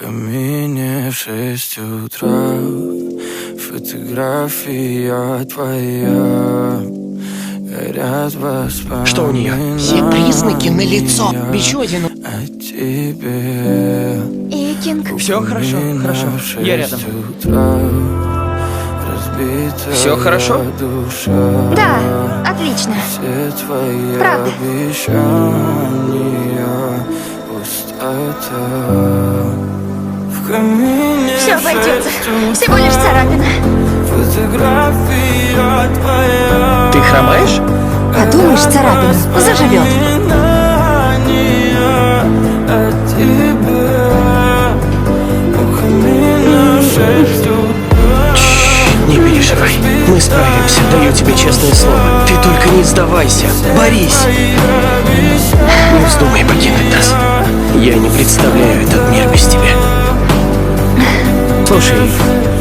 камине в 6 утра, фотография твоя, горят воспоминания. Что у нее? Все признаки на лицо. Еще один. О тебе. Экинг. Все хорошо, хорошо. Я рядом. Все хорошо? Душа. Да, отлично. Все твои Правда. обещания, пустота. В камине Все обойдется. Всего лишь царапина. Фотография твоя. Ты хромаешь? Подумаешь, царапина. Заживет. Воспоминания о тебе. У камина в 6 утра. Не переживай. Мы справимся, даю тебе честное слово. Ты только не сдавайся. Борись. Не вздумай покинуть нас. Я не представляю этот мир без тебя. Слушай,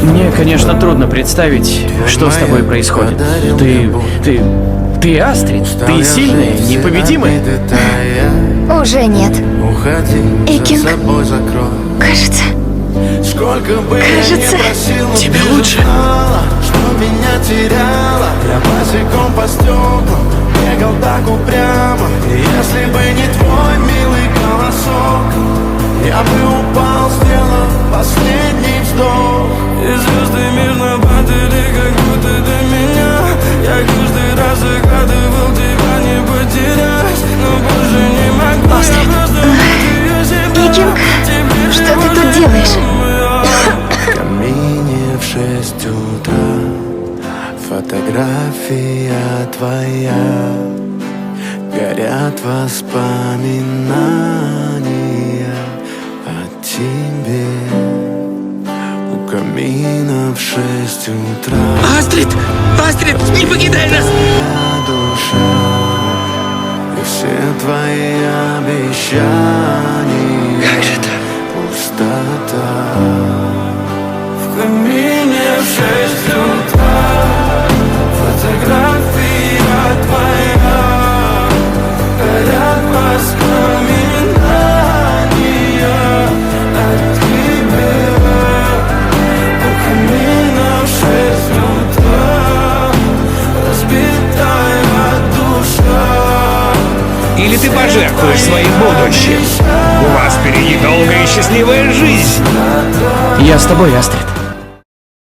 мне, конечно, трудно представить, что с тобой происходит. Ты Астрид, ты сильная, непобедимая. Уже нет. Экинг. Кажется. Кажется. Тебе лучше? Что меня теряла, я босиком по стеклам бегал так упрямо. И если бы не твой милый голосок, я бы упал, сделав последний вздох. И звезды мирно падали, как будто до меня. Я каждый раз загадывал тебя не потерять, но больше не могу. Астрид. Экинг, что ты тут делаешь? В камине в 6 утра, фотография твоя, горят воспоминания о тебе. У камина в 6 утра. Астрид! Астрид, не покидай нас! Душа и все твои обещания. Как же так? Пустота. В камине в 6 утра, фотография твоя, горят воспоминания о тебе. У камина в 6 утра, разбитая душа. Или ты пожертвуешь своим будущим? У вас впереди долгая и счастливая жизнь. Я с тобой, Астрид.